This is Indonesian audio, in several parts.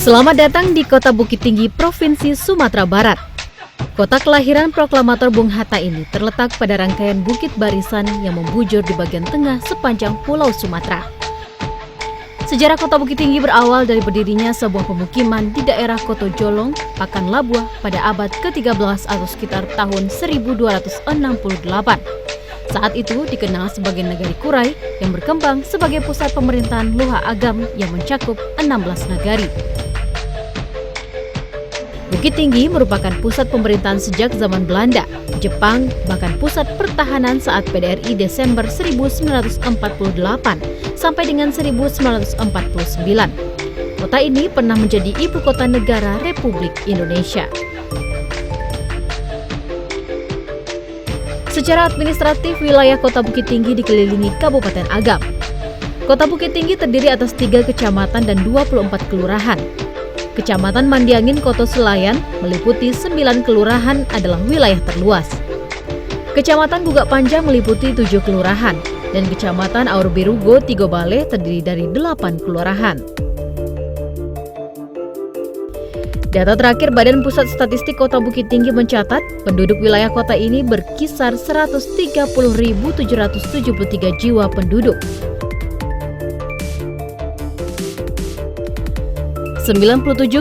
Selamat datang di Kota Bukit Tinggi, Provinsi Sumatera Barat. Kota kelahiran proklamator Bung Hatta ini terletak pada rangkaian bukit barisan yang membujur di bagian tengah sepanjang Pulau Sumatera. Sejarah Kota Bukit Tinggi berawal dari berdirinya sebuah pemukiman di daerah Koto Jolong, Pakan Labuah pada abad ke-13 atau sekitar tahun 1268. Saat itu dikenal sebagai Negari Kurai yang berkembang sebagai pusat pemerintahan Luha Agam yang mencakup 16 nagari. Bukit Tinggi merupakan pusat pemerintahan sejak zaman Belanda, Jepang, bahkan pusat pertahanan saat PDRI Desember 1948 sampai dengan 1949. Kota ini pernah menjadi ibu kota negara Republik Indonesia. Secara administratif, wilayah Kota Bukit Tinggi dikelilingi Kabupaten Agam. Kota Bukit Tinggi terdiri atas 3 kecamatan dan 24 kelurahan. Kecamatan Mandiangin Koto Selayan meliputi 9 kelurahan adalah wilayah terluas. Kecamatan Gugak Panjang meliputi 7 kelurahan dan Kecamatan Aur Biru Go Tigo Bale terdiri dari 8 kelurahan. Data terakhir Badan Pusat Statistik Kota Bukit Tinggi mencatat penduduk wilayah kota ini berkisar 130.773 jiwa penduduk. 97,89%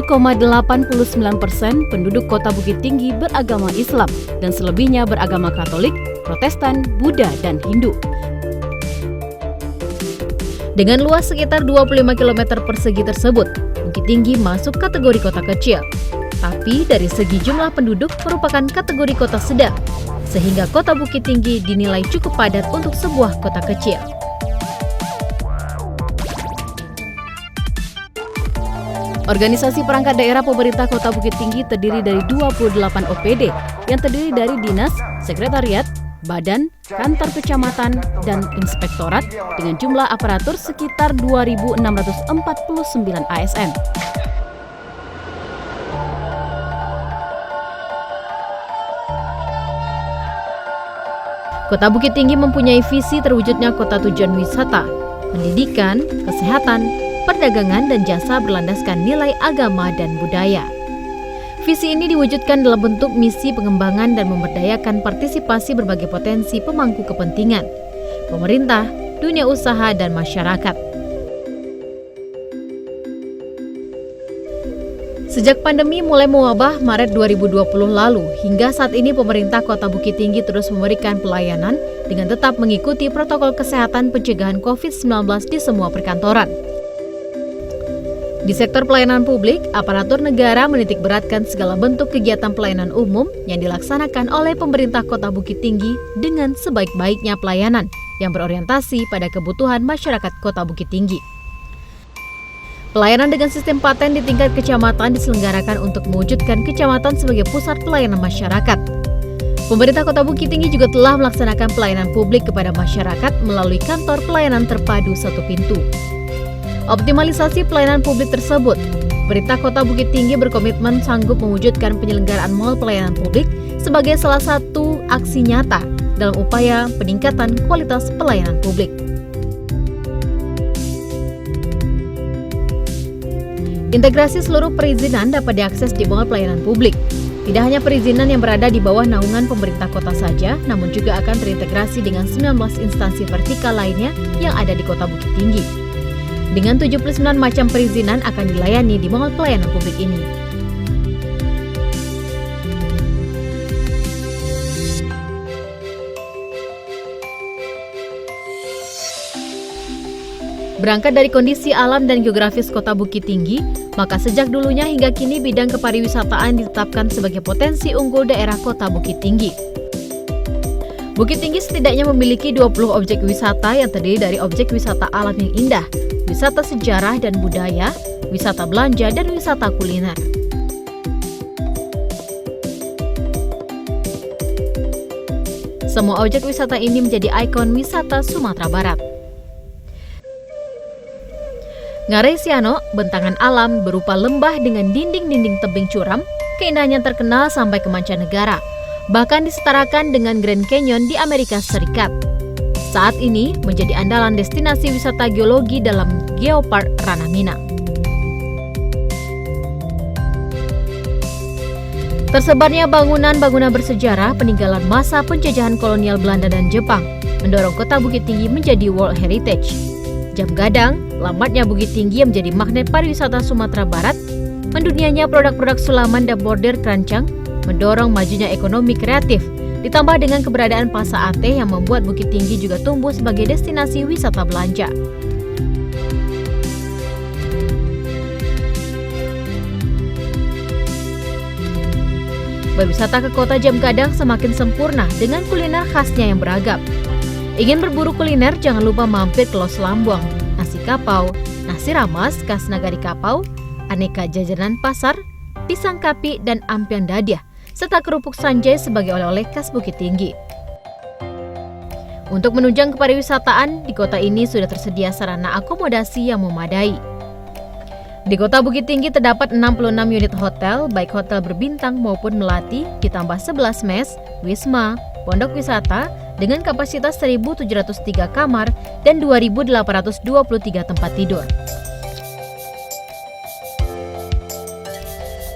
penduduk Kota Bukit Tinggi beragama Islam dan selebihnya beragama Katolik, Protestan, Buddha, dan Hindu. Dengan luas sekitar 25 km persegi tersebut, Bukit Tinggi masuk kategori kota kecil. Tapi dari segi jumlah penduduk merupakan kategori kota sedang, sehingga Kota Bukit Tinggi dinilai cukup padat untuk sebuah kota kecil. Organisasi perangkat daerah pemerintah Kota Bukit Tinggi terdiri dari 28 OPD yang terdiri dari dinas, sekretariat, badan, kantor kecamatan, dan inspektorat dengan jumlah aparatur sekitar 2.649 ASN. Kota Bukit Tinggi mempunyai visi terwujudnya kota tujuan wisata, pendidikan, kesehatan, perdagangan, dan jasa berlandaskan nilai agama dan budaya. Visi ini diwujudkan dalam bentuk misi pengembangan dan memberdayakan partisipasi berbagai potensi pemangku kepentingan, pemerintah, dunia usaha, dan masyarakat. Sejak pandemi mulai mewabah Maret 2020 lalu, hingga saat ini pemerintah Kota Bukit Tinggi terus memberikan pelayanan dengan tetap mengikuti protokol kesehatan pencegahan COVID-19 di semua perkantoran. Di sektor pelayanan publik, aparatur negara menitik beratkan segala bentuk kegiatan pelayanan umum yang dilaksanakan oleh pemerintah Kota Bukit Tinggi dengan sebaik-baiknya pelayanan yang berorientasi pada kebutuhan masyarakat Kota Bukit Tinggi. Pelayanan dengan sistem paten di tingkat kecamatan diselenggarakan untuk mewujudkan kecamatan sebagai pusat pelayanan masyarakat. Pemerintah Kota Bukit Tinggi juga telah melaksanakan pelayanan publik kepada masyarakat melalui kantor pelayanan terpadu satu pintu. Optimalisasi pelayanan publik tersebut, pemerintah Kota Bukit Tinggi berkomitmen sanggup mewujudkan penyelenggaraan mal pelayanan publik sebagai salah satu aksi nyata dalam upaya peningkatan kualitas pelayanan publik. Integrasi seluruh perizinan dapat diakses di mal pelayanan publik. Tidak hanya perizinan yang berada di bawah naungan pemerintah kota saja, namun juga akan terintegrasi dengan 19 instansi vertikal lainnya yang ada di Kota Bukit Tinggi. Dengan 79 macam perizinan akan dilayani di mal pelayanan publik ini. Berangkat dari kondisi alam dan geografis Kota Bukit Tinggi, maka sejak dulunya hingga kini bidang kepariwisataan ditetapkan sebagai potensi unggul daerah Kota Bukit Tinggi. Bukit Tinggi setidaknya memiliki 20 objek wisata yang terdiri dari objek wisata alam yang indah, wisata sejarah dan budaya, wisata belanja, dan wisata kuliner. Semua objek wisata ini menjadi ikon wisata Sumatera Barat. Ngarai Siano, bentangan alam berupa lembah dengan dinding-dinding tebing curam, keindahannya terkenal sampai ke mancanegara, bahkan disetarakan dengan Grand Canyon di Amerika Serikat. Saat ini menjadi andalan destinasi wisata geologi dalam Geopark Ranah Minang. Tersebarnya bangunan-bangunan bersejarah peninggalan masa penjajahan kolonial Belanda dan Jepang mendorong kota Bukit Tinggi menjadi World Heritage. Jam gadang, lambatnya Bukit Tinggi yang menjadi magnet pariwisata Sumatera Barat, mendunianya produk-produk sulaman dan bordir kerancang, mendorong majunya ekonomi kreatif, ditambah dengan keberadaan Pasar Ateh yang membuat Bukit Tinggi juga tumbuh sebagai destinasi wisata belanja. Berwisata ke kota Jam Gadang semakin sempurna dengan kuliner khasnya yang beragam. Ingin berburu kuliner, jangan lupa mampir ke Los Lambuang, nasi kapau, nasi ramas khas Nagari Kapau, aneka jajanan pasar, pisang kapi dan ampiang dadiah, serta kerupuk sanjay sebagai oleh-oleh khas Bukit Tinggi. Untuk menunjang kepariwisataan, di kota ini sudah tersedia sarana akomodasi yang memadai. Di kota Bukit Tinggi terdapat 66 unit hotel, baik hotel berbintang maupun melati, ditambah 11 mes, wisma, pondok wisata, dengan kapasitas 1.703 kamar dan 2.823 tempat tidur.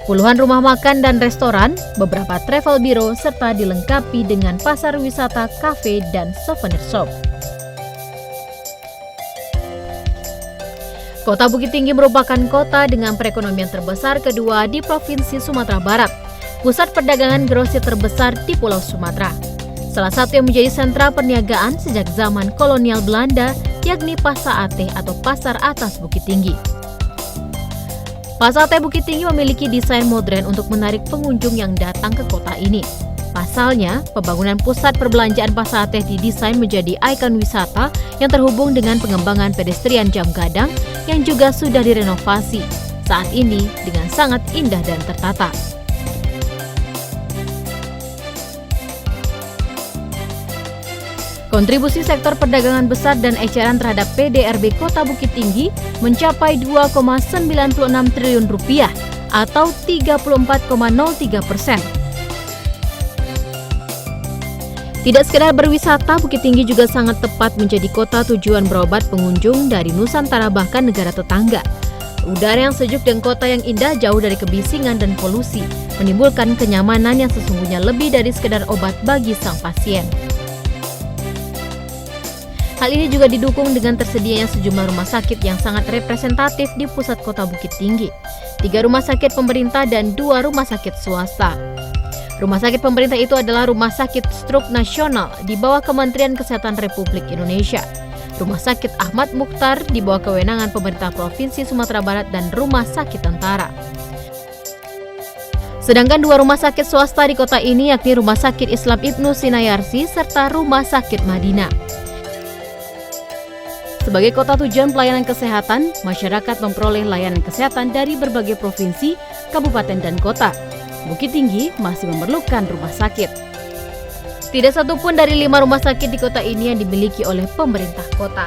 Puluhan rumah makan dan restoran, beberapa travel bureau, serta dilengkapi dengan pasar wisata, kafe, dan souvenir shop. Kota Bukit Tinggi merupakan kota dengan perekonomian terbesar kedua di Provinsi Sumatera Barat, pusat perdagangan grosir terbesar di Pulau Sumatera. Salah satu yang menjadi sentra perniagaan sejak zaman kolonial Belanda, yakni Pasar Ateh atau Pasar Atas Bukit Tinggi. Pasar Ateh Bukit Tinggi memiliki desain modern untuk menarik pengunjung yang datang ke kota ini. Pasalnya, pembangunan pusat perbelanjaan Pasar Ateh didesain menjadi ikon wisata yang terhubung dengan pengembangan pedestrian Jam Gadang yang juga sudah direnovasi saat ini dengan sangat indah dan tertata. Kontribusi sektor perdagangan besar dan eceran terhadap PDRB Kota Bukit Tinggi mencapai 2,96 triliun rupiah atau 34,03%. Tidak sekedar berwisata, Bukit Tinggi juga sangat tepat menjadi kota tujuan berobat pengunjung dari Nusantara bahkan negara tetangga. Udara yang sejuk dan kota yang indah jauh dari kebisingan dan polusi, menimbulkan kenyamanan yang sesungguhnya lebih dari sekedar obat bagi sang pasien. Hal ini juga didukung dengan tersedianya sejumlah rumah sakit yang sangat representatif di pusat kota Bukit Tinggi. 3 rumah sakit pemerintah dan 2 rumah sakit swasta. Rumah sakit pemerintah itu adalah Rumah Sakit Stroke Nasional di bawah Kementerian Kesehatan Republik Indonesia, Rumah Sakit Ahmad Mukhtar di bawah kewenangan pemerintah Provinsi Sumatera Barat, dan Rumah Sakit Tentara. Sedangkan 2 rumah sakit swasta di kota ini yakni Rumah Sakit Islam Ibnu Sina Yarsi serta Rumah Sakit Madinah. Sebagai kota tujuan pelayanan kesehatan, masyarakat memperoleh layanan kesehatan dari berbagai provinsi, kabupaten, dan kota. Bukit Tinggi masih memerlukan rumah sakit. Tidak satupun dari 5 rumah sakit di kota ini yang dimiliki oleh pemerintah kota.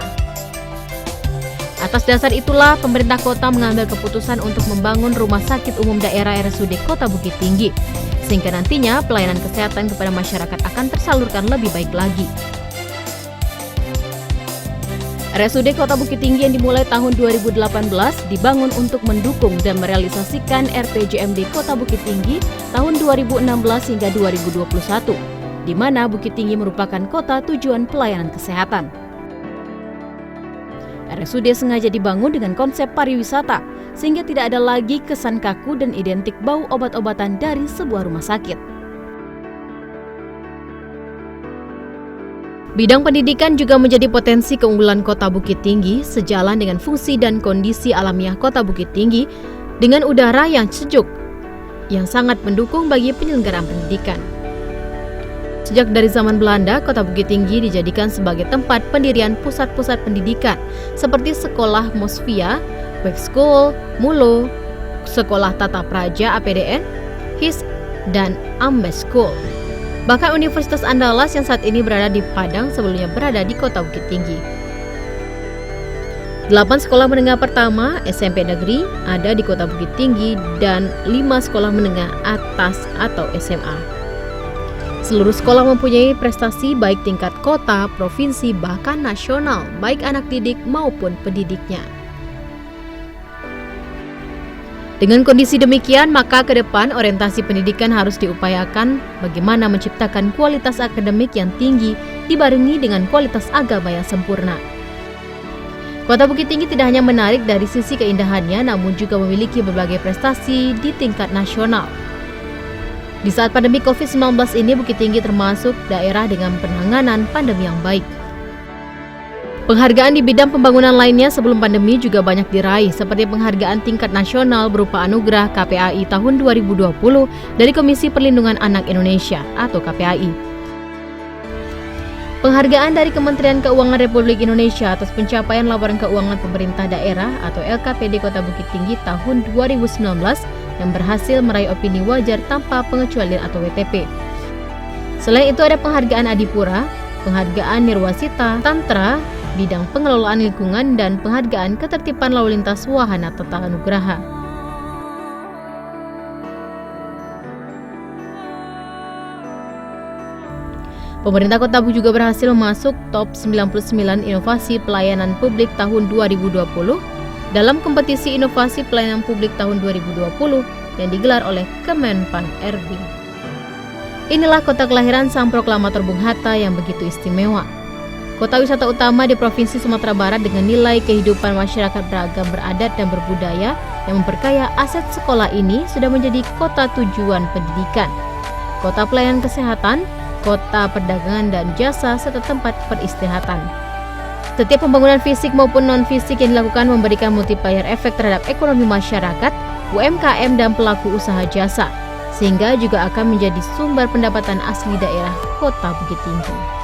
Atas dasar itulah, pemerintah kota mengambil keputusan untuk membangun Rumah Sakit Umum Daerah RSUD Kota Bukit Tinggi, sehingga nantinya pelayanan kesehatan kepada masyarakat akan tersalurkan lebih baik lagi. RSUD Kota Bukit Tinggi yang dimulai tahun 2018 dibangun untuk mendukung dan merealisasikan RPJMD Kota Bukit Tinggi tahun 2016 hingga 2021, di mana Bukit Tinggi merupakan kota tujuan pelayanan kesehatan. RSUD sengaja dibangun dengan konsep pariwisata, sehingga tidak ada lagi kesan kaku dan identik bau obat-obatan dari sebuah rumah sakit. Bidang pendidikan juga menjadi potensi keunggulan Kota Bukit Tinggi sejalan dengan fungsi dan kondisi alamiah Kota Bukit Tinggi dengan udara yang sejuk yang sangat mendukung bagi penyelenggaraan pendidikan. Sejak dari zaman Belanda, Kota Bukit Tinggi dijadikan sebagai tempat pendirian pusat-pusat pendidikan seperti Sekolah Mosvia, Web School, Mulo, Sekolah Tata Praja APDN, HIS, dan Ambes School. Bahkan Universitas Andalas yang saat ini berada di Padang sebelumnya berada di Kota Bukit Tinggi. 8 sekolah menengah pertama SMP negeri ada di Kota Bukit Tinggi dan 5 sekolah menengah atas atau SMA. Seluruh sekolah mempunyai prestasi baik tingkat kota, provinsi, bahkan nasional, baik anak didik maupun pendidiknya. Dengan kondisi demikian, maka ke depan orientasi pendidikan harus diupayakan bagaimana menciptakan kualitas akademik yang tinggi dibarengi dengan kualitas agama yang sempurna. Kota Bukit Tinggi tidak hanya menarik dari sisi keindahannya, namun juga memiliki berbagai prestasi di tingkat nasional. Di saat pandemi COVID-19 ini, Bukit Tinggi termasuk daerah dengan penanganan pandemi yang baik. Penghargaan di bidang pembangunan lainnya sebelum pandemi juga banyak diraih, seperti penghargaan tingkat nasional berupa anugerah KPAI tahun 2020 dari Komisi Perlindungan Anak Indonesia atau KPAI. Penghargaan dari Kementerian Keuangan Republik Indonesia atas pencapaian laporan keuangan pemerintah daerah atau LKPD Kota Bukit Tinggi tahun 2019 yang berhasil meraih opini wajar tanpa pengecualian atau WTP. Selain itu ada penghargaan Adipura, penghargaan Nirwasita, Tantra, bidang pengelolaan lingkungan, dan penghargaan ketertiban lalu lintas wahana Tata Anugraha. Pemerintah Kota Bu juga berhasil masuk top 99 inovasi pelayanan publik tahun 2020 dalam kompetisi inovasi pelayanan publik tahun 2020 yang digelar oleh Kemenpan RB. Inilah kota kelahiran sang proklamator Bung Hatta yang begitu istimewa. Kota wisata utama di Provinsi Sumatera Barat dengan nilai kehidupan masyarakat beragam beradat dan berbudaya yang memperkaya aset sekolah ini sudah menjadi kota tujuan pendidikan, kota pelayanan kesehatan, kota perdagangan dan jasa, serta tempat peristirahatan. Setiap pembangunan fisik maupun non-fisik yang dilakukan memberikan multiplier efek terhadap ekonomi masyarakat, UMKM dan pelaku usaha jasa, sehingga juga akan menjadi sumber pendapatan asli daerah Kota Bukit Tinggi.